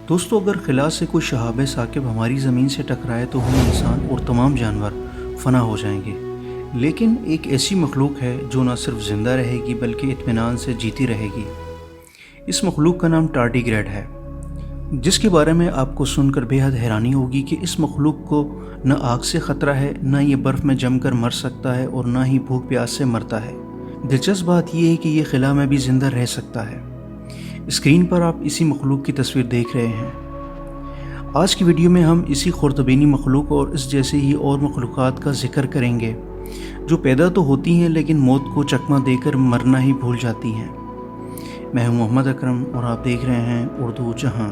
दोस्तों, अगर खिला से कोई शहाब साकिब हमारी ज़मीन से टकराए तो हम इंसान और तमाम जानवर फना हो जाएंगे। लेकिन एक ऐसी मखलूक है जो न सिर्फ ज़िंदा रहेगी बल्कि इत्मीनान से जीती रहेगी। इस मखलूक का नाम टार्डीग्रेड है, जिसके बारे में आपको सुनकर बेहद हैरानी होगी कि इस मखलूक को न आग से ख़तरा है, न ये बर्फ़ में जमकर मर सकता है और न ही भूख प्यास से मरता है। दिलचस्प बात यह है कि ये खिला में भी ज़िंदा रह सकता है। स्क्रीन पर आप इसी मखलूक की तस्वीर देख रहे हैं। आज की वीडियो में हम इसी खुर्दबीनी मखलूक और इस जैसे ही और मखलूक़ात का जिक्र करेंगे जो पैदा तो होती हैं लेकिन मौत को चकमा देकर मरना ही भूल जाती हैं। मैं हूं मोहम्मद अकरम और आप देख रहे हैं उर्दू जहां।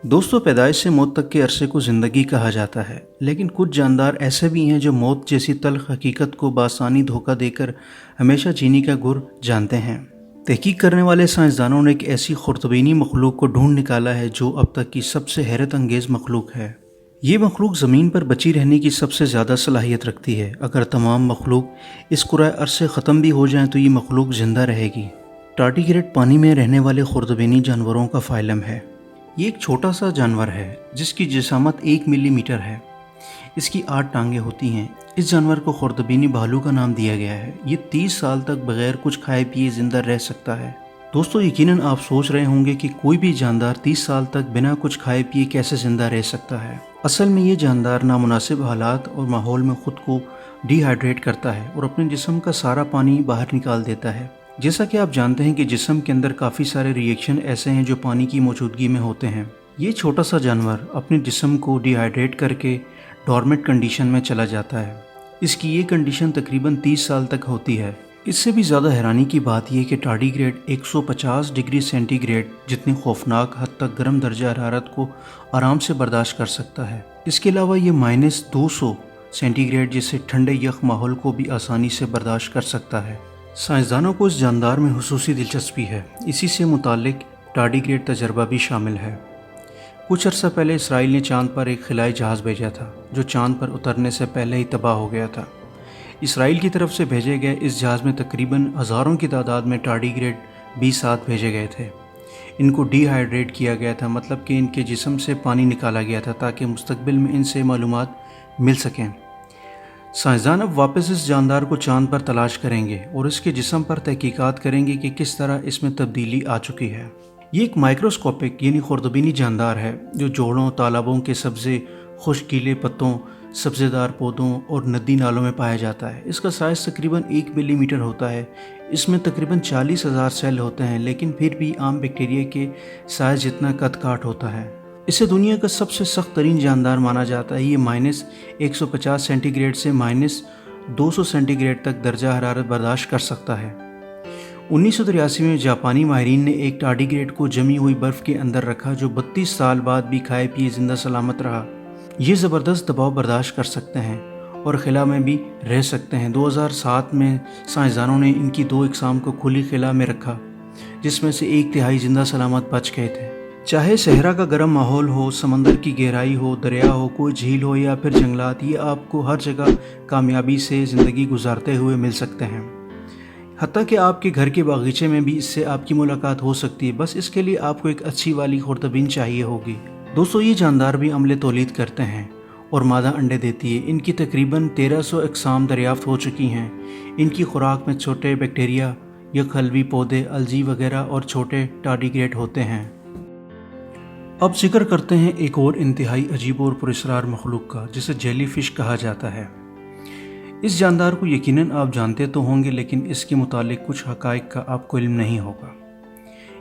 दोस्तों, पैदाइश से मौत तक के अरसे को ज़िंदगी कहा जाता है, लेकिन कुछ जानदार ऐसे भी हैं जो मौत जैसी तल्ख हकीकत को बासानी धोखा देकर हमेशा जीने का गुर जानते हैं। तहकीक करने वाले साइंसदानों ने एक ऐसी खुर्दबीनी मखलूक को ढूंढ निकाला है जो अब तक की सबसे हैरत अंगेज़ मखलूक है। ये मखलूक ज़मीन पर बची रहने की सबसे ज़्यादा सलाहियत रखती है। अगर तमाम मखलूक इस कुराए अर्ज़ से ख़त्म भी हो जाएं तो ये मखलूक ज़िंदा रहेगी। टार्डीग्रेड पानी में रहने वाले खुर्दबीनी जानवरों का फ़ाइलम है। ये एक छोटा सा जानवर है जिसकी जिसामत 1 मिलीमीटर है। इसकी 8 टांगें होती हैं। इस जानवर को खुर्दबीनी भालू का नाम दिया गया है। ये 30 साल तक बगैर कुछ खाए पिए ज़िंदा रह सकता है। दोस्तों, यकीनन आप सोच रहे होंगे कि कोई भी जानदार 30 साल तक बिना कुछ खाए पिए कैसे ज़िंदा रह सकता है। असल में ये जानदार नामुनासिब हालात और माहौल में ख़ुद को डिहाइड्रेट करता है और अपने जिस्म का सारा पानी बाहर निकाल देता है। जैसा कि आप जानते हैं कि जिस्म के अंदर काफ़ी सारे रिएक्शन ऐसे हैं जो पानी की मौजूदगी में होते हैं। ये छोटा सा जानवर अपने जिस्म को डिहाइड्रेट करके डॉर्मेंट कंडीशन में चला जाता है। इसकी ये कंडीशन तकरीबन 30 साल तक होती है। इससे भी ज़्यादा हैरानी की बात यह कि टार्डीग्रेड 150 डिग्री सेंटीग्रेड जितनी खौफनाक हद तक गर्म दर्जा हरारत को आराम से बर्दाश्त कर सकता है। इसके अलावा ये -200 सेंटीग्रेड जैसे ठंडे यख माहौल को भी आसानी से बर्दाश्त कर सकता है। साइंसदानों को इस जानदार में हुसूसी दिलचस्पी है। इसी से मुतालिक टार्डीग्रेड तजर्बा भी शामिल है। कुछ अर्सा पहले इसराइल ने चांद पर एक खिलाई जहाज़ भेजा था जो चांद पर उतरने से पहले ही तबाह हो गया था। इसराइल की तरफ से भेजे गए इस जहाज़ में तकरीबन हज़ारों की तादाद में टार्डीग्रेड भी साथ भेजे गए थे। इनको डिहाइड्रेट किया गया था, मतलब कि इनके जिस्म से पानी निकाला गया था ताकि मुस्तकबिल में इनसे मालूमात मिल सकें। साइंसदान अब वापस इस जानदार को चांद पर तलाश करेंगे और इसके जिस्म पर तहकीकात करेंगे कि किस तरह इसमें तब्दीली आ चुकी है। ये एक माइक्रोस्कोपिक यानी खुर्दबीनी जानदार है जो जोड़ों, तालाबों के सब्ज़े, खुश्कीले पत्तों, सब्ज़ेदार पौधों और नदी नालों में पाया जाता है। इसका साइज़ तकरीबन 1 मिलीमीटर होता है। इसमें तकरीबन 40,000 सेल होते हैं, लेकिन फिर भी आम बैक्टीरिया के साइज़ जितना कद काठ होता है। इसे दुनिया का सबसे सख्त तरीन जानदार माना जाता है। ये -150 सेंटीग्रेड से -200 सेंटीग्रेड तक दर्जा हरारत बर्दाश्त कर सकता है। 1983 में जापानी माहिरीन ने एक टार्डीग्रेड को जमी हुई बर्फ़ के अंदर रखा जो 32 साल बाद भी खाए पिए जिंदा सलामत रहा। ये ज़बरदस्त दबाव बर्दाश्त कर सकते हैं और खिला में भी रह सकते हैं। 2007 में साइंसदानों ने इनकी 2 अक़साम को खुली खिला में रखा जिसमें से 1/3 जिंदा सलामत बच गए थे। चाहे सहरा का गर्म माहौल हो, समंदर की गहराई हो, दरिया हो, कोई झील हो या फिर जंगलात, ये आपको हर जगह कामयाबी से ज़िंदगी गुजारते हुए मिल सकते हैं। हत्ता कि आपके घर के बागीचे में भी इससे आपकी मुलाकात हो सकती है। बस इसके लिए आपको एक अच्छी वाली खुर्दबीन चाहिए होगी। दोस्तों, ये जानदार भी अमले तौलीद करते हैं और मादा अंडे देती है। इनकी तकरीबन 1300 अक़साम दरियाफ्त हो चुकी हैं। इनकी खुराक में छोटे बैक्टीरिया या खलवी पौधे, अलजी वगैरह और छोटे टार्डीग्रेड होते हैं। अब जिक्र करते हैं एक और इंतहाई अजीब और पुरस्रार मखलूक का जिसे जेलीफिश कहा जाता है। इस जानदार को यकीनन आप जानते तो होंगे, लेकिन इसके मुतालिक कुछ हक़ाइक़ का आपको इल्म नहीं होगा।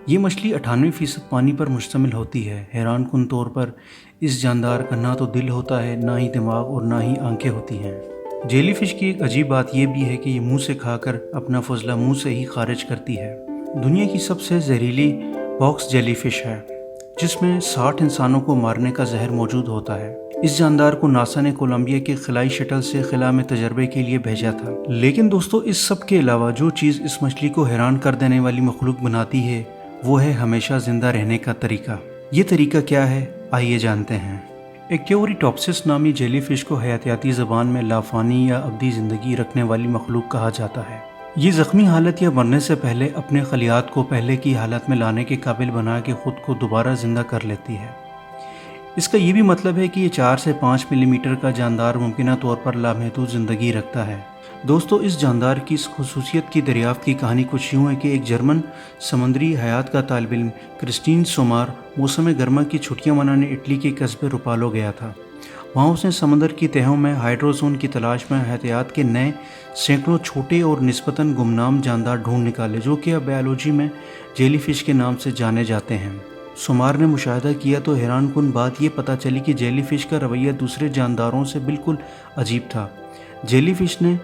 ये मछली 98% पानी पर मुश्तमिल होती है। हैरान कुन तौर पर इस जानदार का ना तो दिल होता है, ना ही दिमाग और ना ही आंखें होती हैं। जेलीफिश की एक अजीब बात यह भी है कि ये मुँह से खाकर अपना फजला मुँह से ही खारिज करती है। दुनिया की सबसे जहरीली बॉक्स जेलीफिश है जिसमें 60 इंसानों को मारने का जहर मौजूद होता है। इस जानदार को नासा ने कोलंबिया के खिलाई शटल से खिला में तजर्बे के लिए भेजा था। लेकिन दोस्तों, इस सब के अलावा जो चीज़ इस मछली को हैरान कर देने वाली मखलूक बनाती है वो है हमेशा ज़िंदा रहने का तरीका। ये तरीका क्या है, आइए जानते हैं। एक्योरिटॉप्सिस नामी जेली फिश को हयातियाती ज़बान में लाफानी या अबदी ज़िंदगी रखने वाली मखलूक कहा जाता है। ये ज़ख्मी हालत या मरने से पहले अपने खलियात को पहले की हालत में लाने के काबिल बना के ख़ुद को दोबारा ज़िंदा कर लेती है। इसका ये भी मतलब है कि ये 4 से 5 मिलीमीटर का जानदार मुमकिना तौर पर लामहदूद ज़िंदगी रखता है। दोस्तों, इस जानदार की इस खुसूसियत की दरियाफ्त की कहानी कुछ यूँ है कि एक जर्मन समुद्री हयात का तालिब इल्म क्रिस्टीन सोमार मौसम गर्मा की छुट्टियाँ मनाने इटली के कस्बे रुपालो गया था। वहाँ उसने समंदर की तहों में हाइड्रोजोन की तलाश में हयातियात के नए सैकड़ों छोटे और निस्बतन गुमनाम जानदार ढूंढ निकाले, जो कि अब बायोलॉजी में जेली फिश के नाम से जाने जाते हैं। सोमार ने मुशाहिदा किया तो हैरानकुन बात ये पता चली कि जेली फिश का रवैया दूसरे जानदारों से बिल्कुल अजीब था। जेली फिश ने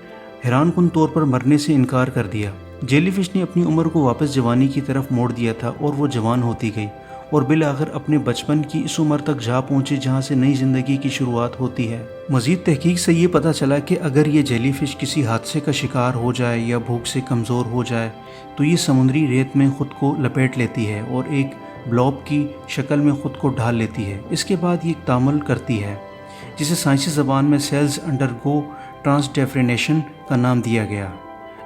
हैरानकुन तौर पर मरने से इनकार कर दिया। जेली फिश ने अपनी उम्र को वापस जवानी की तरफ मोड़ दिया था और वो जवान होती गई और बिल आखिर अपने बचपन की इस उम्र तक जा पहुंची जहां से नई जिंदगी की शुरुआत होती है। मजीद तहकीक से ये पता चला कि अगर ये जेली फिश किसी हादसे का शिकार हो जाए या भूख से कमज़ोर हो जाए तो ये समुद्री रेत में ख़ुद को लपेट लेती है और एक ब्लॉब की शक्ल में ख़ुद को ढाल लेती है। इसके बाद ये एक तामल करती है जिसे साइंसी ज़बान में सेल्स अंडरगो ट्रांसडेफरेनेशन का नाम दिया गया,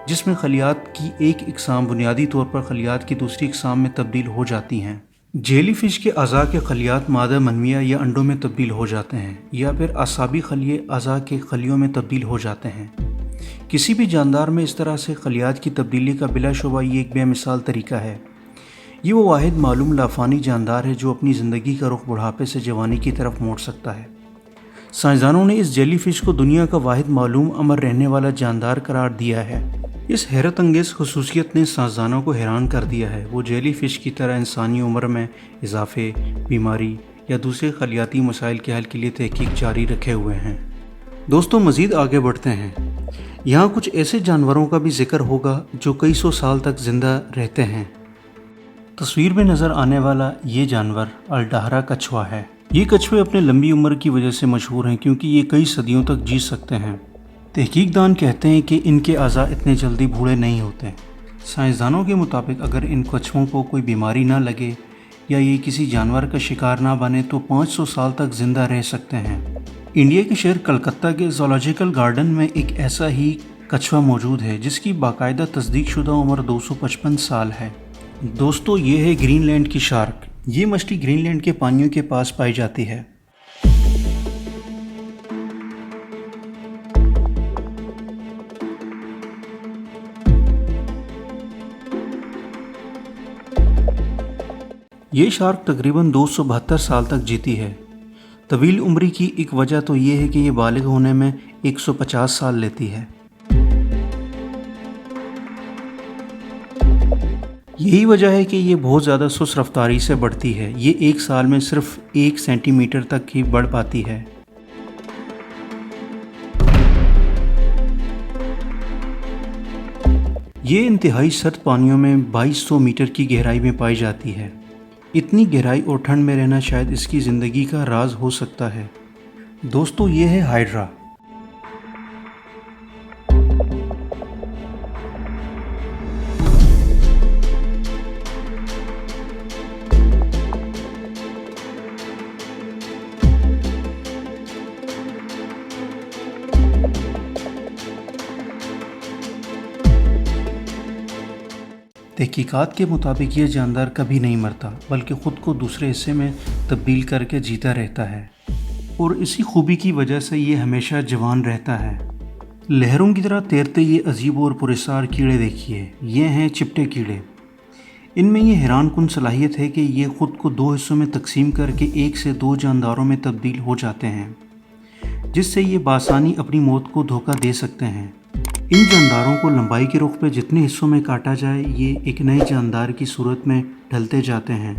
जिसमें खलियात की एक इकसाम बुनियादी तौर पर खलियात की दूसरी इकसाम में तब्दील हो जाती हैं। जेली फिश के अज़ा के खलियात मादा मनविया या अंडों में तब्दील हो जाते हैं या फिर आसाबी खलिये अज़ा के खलियों में तब्दील हो जाते हैं। किसी भी जानदार में इस तरह से खलियात की तब्दीली का बिलाशुबा ये एक बेमिसाल तरीका है। ये वो वाहिद मालूम लाफानी जानदार है जो अपनी ज़िंदगी का रुख बुढ़ापे से जवानी की तरफ मोड़ सकता है। साइंसदानों ने इस जेली फिश को दुनिया का वाहिद मालूम अमर रहने वाला जानदार करार दिया है। इस हैरत अंगेज़ खुसूसियत ने साइंसदानों को हैरान कर दिया है। वो जेली फिश की तरह इंसानी उम्र में इजाफे, बीमारी या दूसरे खलियाती मसाइल के हल के लिए तहकीक जारी रखे हुए हैं। दोस्तों, मज़ीद आगे बढ़ते हैं। यहाँ कुछ ऐसे जानवरों का भी जिक्र होगा जो कई सौ साल तक ज़िंदा रहते हैं। तस्वीर में नज़र आने वाला ये जानवर अल्डाहरा कछुआ है। ये कछुए अपने लंबी उम्र की वजह से मशहूर हैं क्योंकि ये कई सदियों तक जी सकते हैं। तहकीकदान कहते हैं कि इनके अज़ा इतने जल्दी बूढ़े नहीं होते। साइंसदानों के मुताबिक अगर इन कछुओं को कोई बीमारी ना लगे या ये किसी जानवर का शिकार ना बने तो 500 साल तक ज़िंदा रह सकते हैं। इंडिया के शहर कलकत्ता के ज़ूलॉजिकल गार्डन में एक ऐसा ही कछुआ मौजूद है जिसकी बाकायदा तस्दीक शुदा उम्र 255 साल है। दोस्तों, ये है ग्रीनलैंड की शार्क। ये मछली ग्रीनलैंड के पानियों के पास पाई जाती है। ये शार्क तकरीबन 272 साल तक जीती है। तवील उम्री की एक वजह तो ये है कि ये बालिग होने में 150 साल लेती है। यही वजह है कि ये बहुत ज़्यादा सुस्त रफ्तारी से बढ़ती है। ये एक साल में सिर्फ 1 सेंटीमीटर तक ही बढ़ पाती है। ये इंतहाई सर्द पानियों में 2200 मीटर की गहराई में पाई जाती है। इतनी गहराई और ठंड में रहना शायद इसकी ज़िंदगी का राज हो सकता है। दोस्तों, ये है हाइड्रा। तहकीकात के मुताबिक ये जानदार कभी नहीं मरता बल्कि ख़ुद को दूसरे हिस्से में तब्दील करके जीता रहता है और इसी खूबी की वजह से ये हमेशा जवान रहता है। लहरों की तरह तैरते ये अजीब और पुरस्कार कीड़े देखिए। ये हैं चिपटे कीड़े। इनमें ये हैरानकुन सलाहियत है कि ये ख़ुद को 2 हिस्सों में तकसीम करके 1 से 2 जानदारों में तब्दील हो जाते हैं, जिससे ये बासानी अपनी मौत को धोखा दे सकते हैं। इन जानदारों को लंबाई के रुख पे जितने हिस्सों में काटा जाए ये एक नए जानदार की सूरत में ढलते जाते हैं।